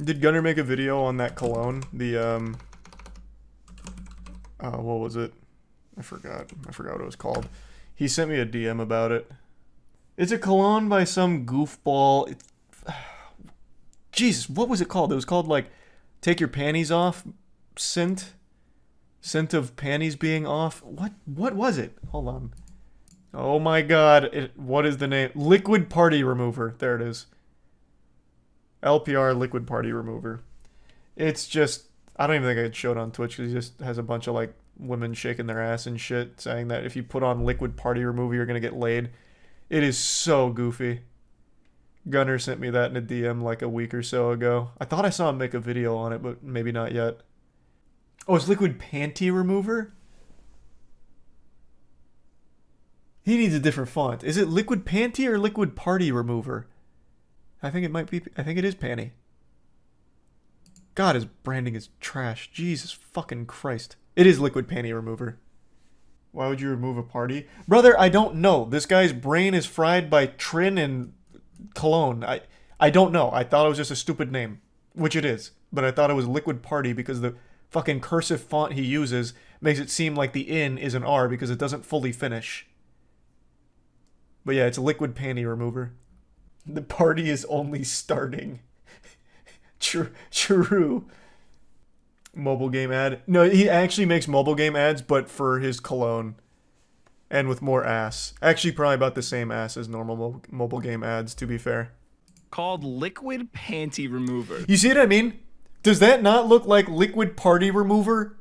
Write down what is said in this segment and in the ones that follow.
Did Gunner make a video on that cologne? The, what was it? I forgot what it was called. He sent me a DM about it. It's a cologne by some goofball. Jesus, what was it called? It was called, like, Take Your Panties Off Scent? Scent of panties being off? What was it? Hold on. Oh my god. What is the name? Liquid Party Remover. There it is. LPR Liquid Party Remover. It's just... I don't even think I could show it on Twitch because he just has a bunch of, like, women shaking their ass and shit, saying that if you put on Liquid Party Remover, you're gonna get laid. It is so goofy. Gunner sent me that in a DM like a week or so ago. I thought I saw him make a video on it, but maybe not yet. Oh, it's Liquid Panty Remover? He needs a different font. Is it Liquid Panty or Liquid Party Remover? I think it might be... I think it is Panty. God, his branding is trash. Jesus fucking Christ. It is Liquid Panty Remover. Why would you remove a party? Brother, I don't know. This guy's brain is fried by Trin and cologne. I don't know. I thought it was just a stupid name. Which it is. But I thought it was Liquid Party because the fucking cursive font he uses makes it seem like the N is an R because it doesn't fully finish. But yeah, it's Liquid Panty Remover. The party is only starting. True. Mobile game ad. No, he actually makes mobile game ads, but for his cologne. And with more ass. Actually, probably about the same ass as normal mobile game ads, to be fair. Called Liquid Panty Remover. You see what I mean? Does that not look like Liquid Party Remover?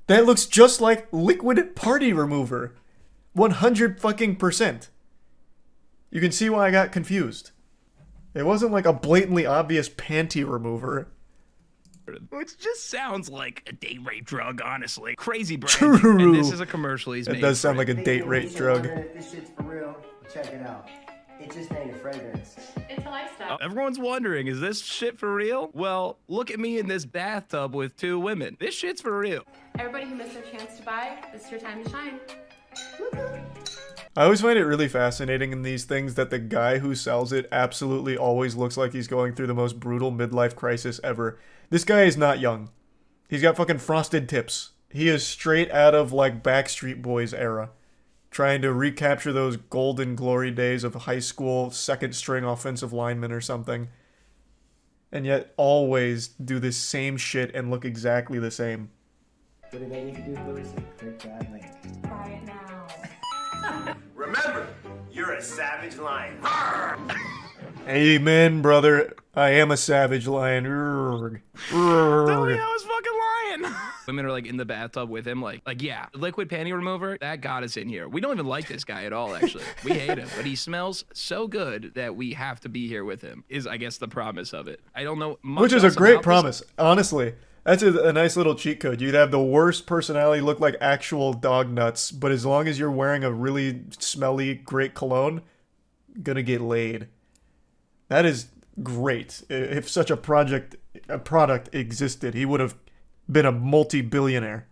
That looks just like Liquid Party Remover. 100 fucking %. You can see why I got confused. It wasn't like a blatantly obvious panty remover. Which just sounds like a date rape drug, honestly. Crazy brand. True. And this is a commercial he's made. It does sound like a date rape drug. If this shit's for real, check it out. It just ain't a fragrance. It's a lifestyle. Everyone's wondering, is this shit for real? Well, look at me in this bathtub with 2 women. This shit's for real. Everybody who missed their chance to buy, this is your time to shine. I always find it really fascinating in these things that the guy who sells it absolutely always looks like he's going through the most brutal midlife crisis ever. This guy is not young. He's got fucking frosted tips. He is straight out of, like, Backstreet Boys era. Trying to recapture those golden glory days of high school second-string offensive lineman or something. And yet always do this same shit and look exactly the same. What do they need to do, Louis? Quick bad link. Buy it now. Remember, you're a savage lion. Amen, brother. I am a savage lion. Urgh. Tell me I was fucking lying. Women are like in the bathtub with him, like yeah, liquid panty remover, that got us in here. We don't even like this guy at all, actually. We hate him, but he smells so good that we have to be here with him, is I guess the promise of it. I don't know much Which is a else great about promise, honestly. That's a nice little cheat code. You'd have the worst personality look like actual dog nuts, but as long as you're wearing a really smelly, great cologne, gonna get laid. That is great. If such a product existed, he would have been a multi-billionaire.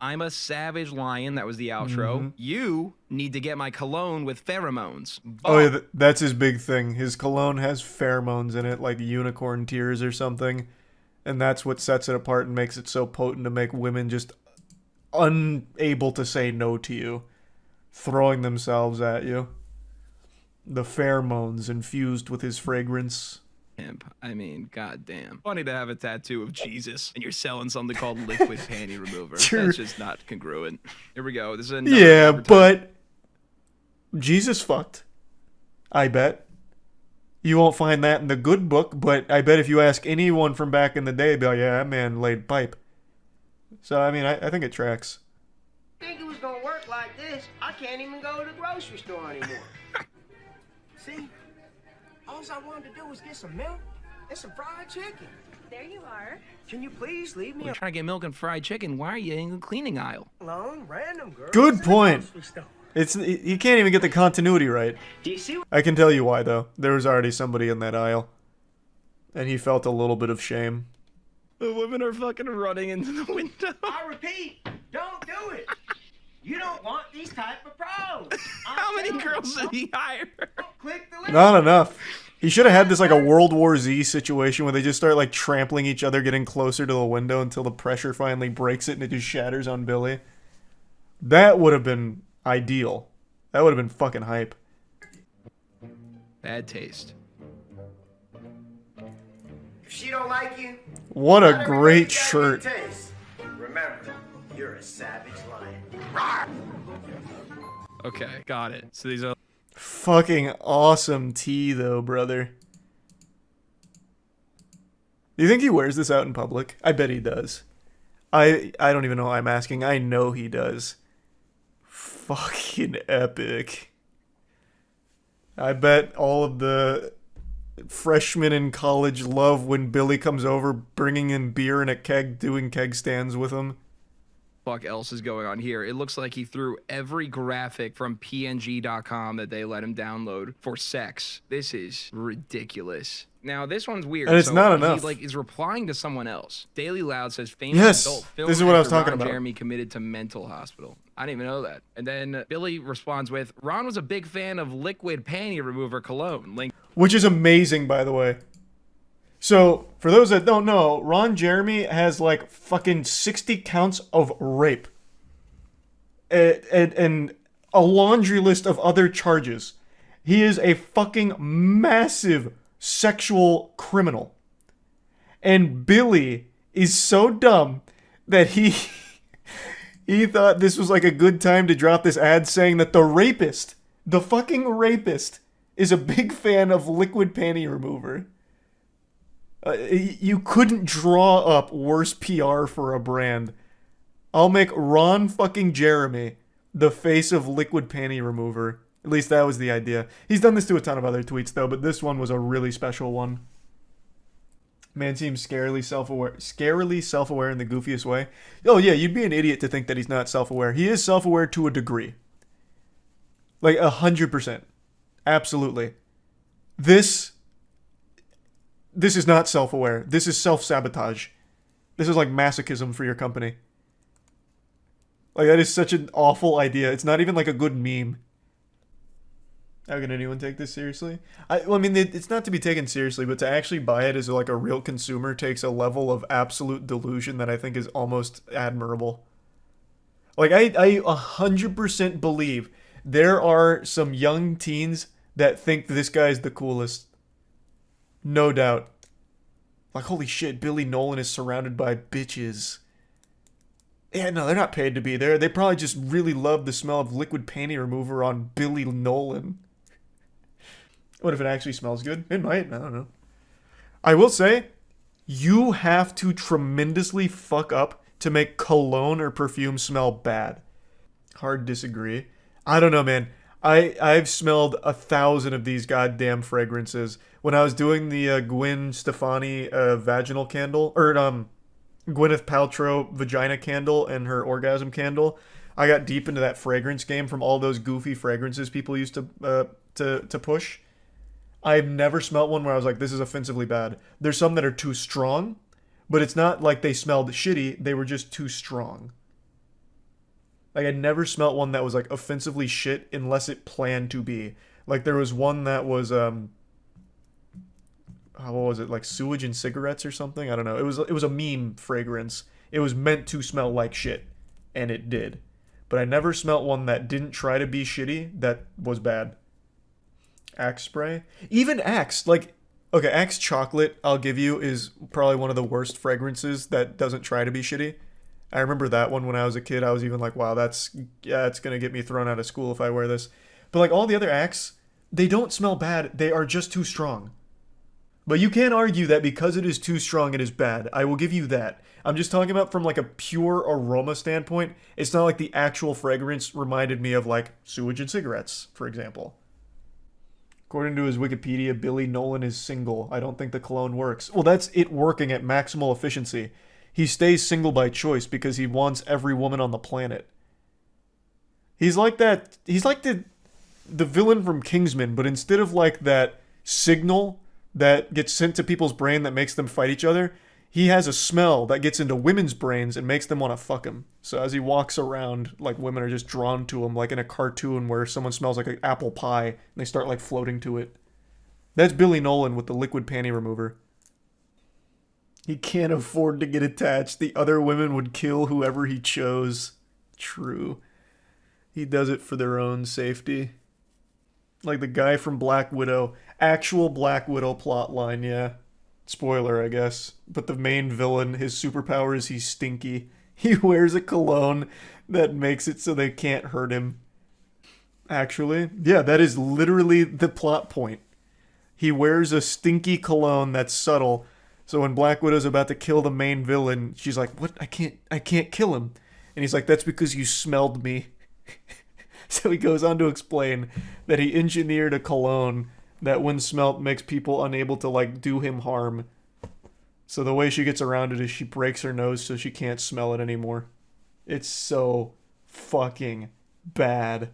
I'm a savage lion. That was the outro. You need to get my cologne with pheromones. Oh, yeah, that's his big thing. His cologne has pheromones in it, like unicorn tears or something. And that's what sets it apart and makes it so potent to make women just unable to say no to you. Throwing themselves at you. The pheromones infused with his fragrance. I mean, goddamn. Funny to have a tattoo of Jesus and you're selling something called liquid panty remover. Sure. That's just not congruent. Here we go. This is another Yeah, advertisement. but Jesus fucked. I bet. You won't find that in the good book, but I bet if you ask anyone from back in the day, they'd be like, yeah, that man laid pipe. So, I mean, I think it tracks. Think it was gonna work like this? I can't even go to the grocery store anymore. See? All I wanted to do was get some milk and some fried chicken. There you are. Can you please leave me We're trying to get milk and fried chicken. Why are you in the cleaning aisle? alone? Random girls. Good in the point. grocery store. You can't even get the continuity right. Do you see? I can tell you why, though. There was already somebody in that aisle. And he felt a little bit of shame. The women are fucking running into the window. I repeat, don't do it. You don't want these type of pros. How many girls did he hire? Click the link. Not enough. He should have had this like a World War Z situation where they just start like trampling each other, getting closer to the window until the pressure finally breaks it and it just shatters on Billy. That would have been ideal. That would have been fucking hype. Bad taste. If she don't like you, What let a her great really shirt. get a taste. Remember, you're a savage lion. Okay, got it. So these are Fucking awesome tee though, brother. Do you think he wears this out in public? I bet he does. I don't even know why I'm asking. I know he does. Fucking epic. I bet all of the freshmen in college love when Billy comes over bringing in beer and a keg, doing keg stands with him. fuck else is going on here. It looks like he threw every graphic from png.com that they let him download for sex. This is ridiculous. Now this one's weird. And it's not enough. He is replying to someone else. Daily Loud says famous Yes, adult film this is what I was actor talking Ron about. Jeremy committed to mental hospital. I didn't even know that. And then Billy responds with, Ron was a big fan of liquid panty remover cologne. Link. Which is amazing, by the way. So, for those that don't know, Ron Jeremy has like fucking 60 counts of rape. And a laundry list of other charges. He is a fucking massive sexual criminal. And Billy is so dumb that he he thought this was like a good time to drop this ad saying that the fucking rapist, is a big fan of liquid panty remover. You couldn't draw up worse PR for a brand. I'll make Ron fucking Jeremy the face of liquid panty remover. At least that was the idea. He's done this to a ton of other tweets though, but this one was a really special one. Man seems scarily self-aware in the goofiest way. Oh yeah, you'd be an idiot to think that he's not self-aware. He is self-aware to a degree. Like 100%. Absolutely. This is not self-aware. This is self-sabotage. This is like masochism for your company. Like, that is such an awful idea. It's not even like a good meme. How can anyone take this seriously? I mean, it's not to be taken seriously, but to actually buy it as like a real consumer takes a level of absolute delusion that I think is almost admirable. Like, I 100% believe there are some young teens that think this guy's the coolest. No doubt. Like, holy shit, Billy Nolan is surrounded by bitches. Yeah, no, they're not paid to be there. They probably just really love the smell of liquid panty remover on Billy Nolan. What if it actually smells good? It might, I don't know. I will say, you have to tremendously fuck up to make cologne or perfume smell bad. Hard disagree. I don't know, man. I've smelled 1,000 of these goddamn fragrances. When I was doing the Gwen Stefani vaginal candle, or Gwyneth Paltrow vagina candle and her orgasm candle, I got deep into that fragrance game from all those goofy fragrances people used to push. I've never smelt one where I was like, this is offensively bad. There's some that are too strong, but it's not like they smelled shitty, they were just too strong. Like, I never smelt one that was, like, offensively shit unless it planned to be. Like, there was one that was, what was it, like sewage and cigarettes or something? I don't know. It was a meme fragrance. It was meant to smell like shit, and it did. But I never smelt one that didn't try to be shitty that was bad. Axe spray? Even Axe, like, okay, Axe chocolate, I'll give you, is probably one of the worst fragrances that doesn't try to be shitty. I remember that one when I was a kid. I was even like, wow, it's gonna get me thrown out of school if I wear this. But like all the other Axe, they don't smell bad. They are just too strong. But you can't argue that because it is too strong, it is bad. I will give you that. I'm just talking about from like a pure aroma standpoint. It's not like the actual fragrance reminded me of like sewage and cigarettes, for example. According to his Wikipedia, Billy Nolan is single. I don't think the cologne works. Well, that's it working at maximal efficiency. He stays single by choice because he wants every woman on the planet. He's like that. He's like the villain from Kingsman, but instead of like that signal that gets sent to people's brain that makes them fight each other, he has a smell that gets into women's brains and makes them want to fuck him. So as he walks around, like, women are just drawn to him, like in a cartoon where someone smells like an apple pie and they start like floating to it. That's Billy Nolan with the liquid panty remover. He can't afford to get attached. The other women would kill whoever he chose. True. He does it for their own safety. Like the guy from Black Widow. Actual Black Widow plotline, yeah. Spoiler, I guess. But the main villain, his superpower is he's stinky. He wears a cologne that makes it so they can't hurt him. Actually, yeah, that is literally the plot point. He wears a stinky cologne that's subtle, so when Black Widow's about to kill the main villain, she's like, "What? I can't kill him." And he's like, "That's because you smelled me." So he goes on to explain that he engineered a cologne that when smelt makes people unable to like do him harm. So the way she gets around it is she breaks her nose so she can't smell it anymore. It's so fucking bad.